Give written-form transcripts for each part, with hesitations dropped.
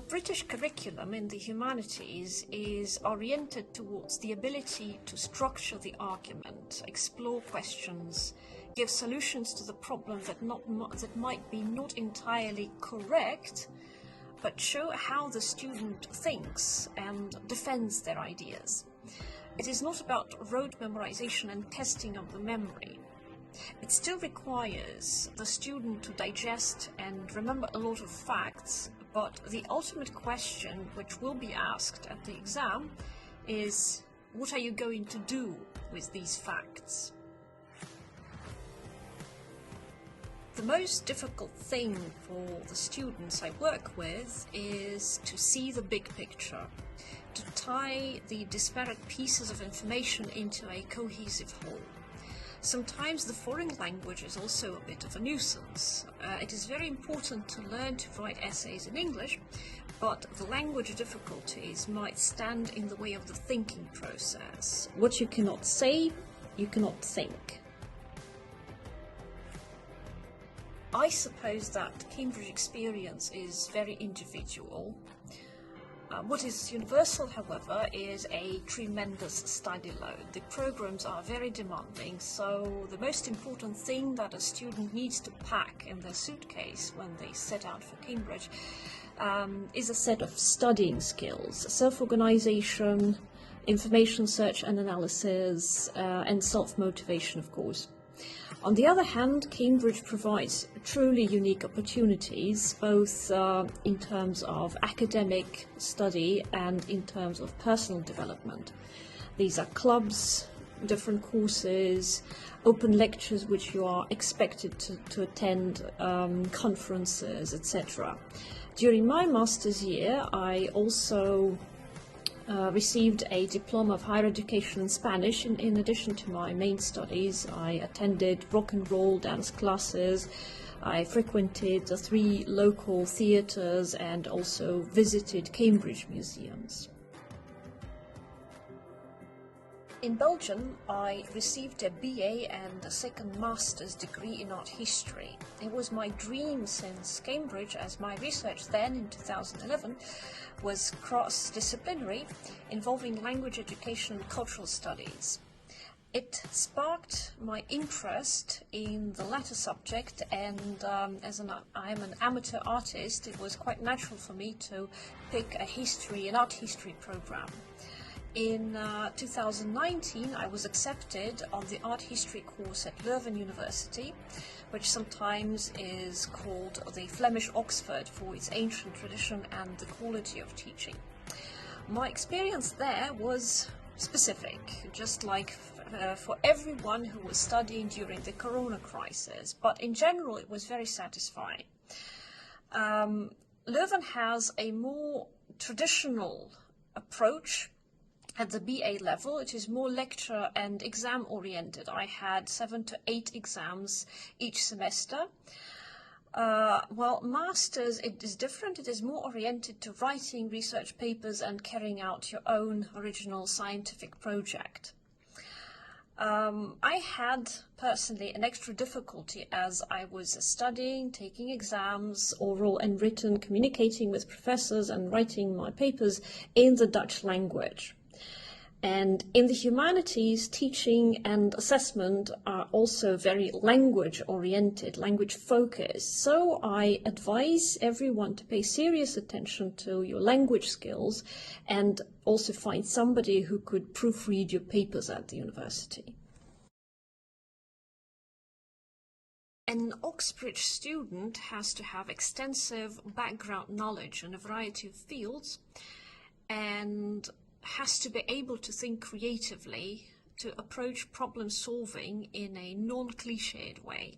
British curriculum in the humanities is oriented towards the ability to structure the argument, explore questions, give solutions to the problem that might be not entirely correct, but show how the student thinks and defends their ideas. It is not about rote memorization and testing of the memory. It still requires the student to digest and remember a lot of facts, but the ultimate question which will be asked at the exam is, what are you going to do with these facts? The most difficult thing for the students I work with is to see the big picture, to tie the disparate pieces of information into a cohesive whole. Sometimes the foreign language is also a bit of a nuisance. It is very important to learn to write essays in English, but the language difficulties might stand in the way of the thinking process. What you cannot say, you cannot think. I suppose that the Cambridge experience is very individual. What is universal, however, is a tremendous study load. The programs are very demanding, so the most important thing that a student needs to pack in their suitcase when they set out for Cambridge is a set of studying skills, self-organization, information search and analysis, and self-motivation, of course. On the other hand, Cambridge provides truly unique opportunities, both in terms of academic study and in terms of personal development. These are clubs, different courses, open lectures which you are expected to attend, conferences, etc. During my master's year, I also received a diploma of higher education in Spanish. In addition to my main studies, I attended rock and roll dance classes, I frequented the 3 local theatres and also visited Cambridge museums. In Belgium, I received a BA and a second master's degree in art history. It was my dream since Cambridge, as my research then in 2011 was cross-disciplinary, involving language education and cultural studies. It sparked my interest in the latter subject, and as I am an amateur artist, it was quite natural for me to pick an art history program. In 2019, I was accepted on the art history course at Leuven University, which sometimes is called the Flemish Oxford for its ancient tradition and the quality of teaching. My experience there was specific, just like for everyone who was studying during the corona crisis, but in general it was very satisfying. Leuven has a more traditional approach. At the BA level, it is more lecture and exam oriented. I had 7 to 8 exams each semester. While Masters, it is different. It is more oriented to writing research papers and carrying out your own original scientific project. I had personally an extra difficulty as I was studying, taking exams, oral and written, communicating with professors and writing my papers in the Dutch language. And in the humanities, teaching and assessment are also very language-oriented, language-focused. So I advise everyone to pay serious attention to your language skills and also find somebody who could proofread your papers at the university. An Oxbridge student has to have extensive background knowledge in a variety of fields and has to be able to think creatively, to approach problem solving in a non-cliched way.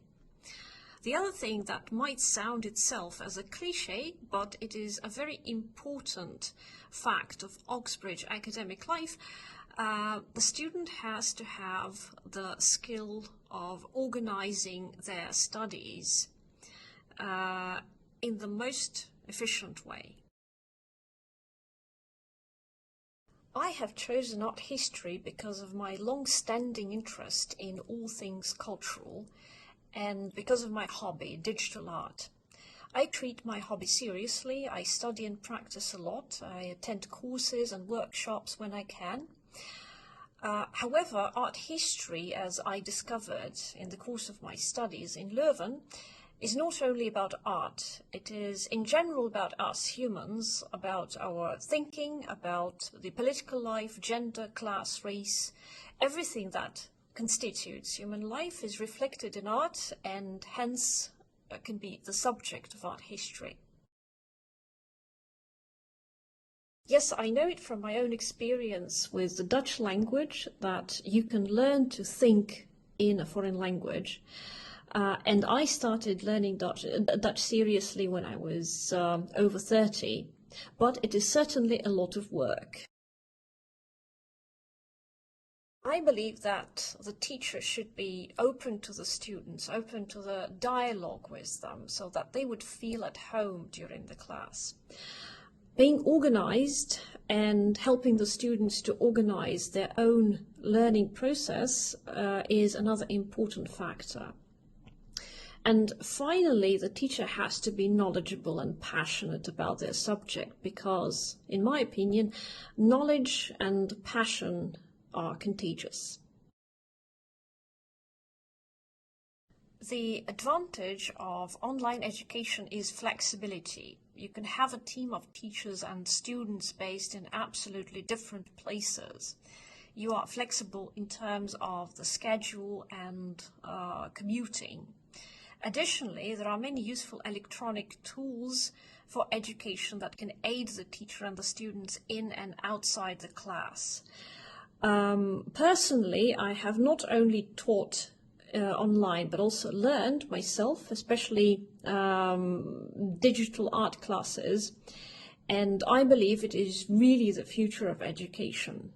The other thing that might sound itself as a cliche, but it is a very important fact of Oxbridge academic life, the student has to have the skill of organizing their studies in the most efficient way. I have chosen art history because of my long-standing interest in all things cultural and because of my hobby, digital art. I treat my hobby seriously. I study and practice a lot. I attend courses and workshops when I can. However, art history, as I discovered in the course of my studies in Leuven, is not only about art. It is in general about us humans, about our thinking, about the political life, gender, class, race. Everything that constitutes human life is reflected in art and hence can be the subject of art history. Yes, I know it from my own experience with the Dutch language that you can learn to think in a foreign language. And I started learning Dutch seriously when I was over 30, but it is certainly a lot of work. I believe that the teacher should be open to the students, open to the dialogue with them, so that they would feel at home during the class. Being organized and helping the students to organize their own learning process is another important factor. And finally, the teacher has to be knowledgeable and passionate about their subject because, in my opinion, knowledge and passion are contagious. The advantage of online education is flexibility. You can have a team of teachers and students based in absolutely different places. You are flexible in terms of the schedule and commuting. Additionally, there are many useful electronic tools for education that can aid the teacher and the students in and outside the class. Personally, I have not only taught online but also learned myself, especially digital art classes, and I believe it is really the future of education.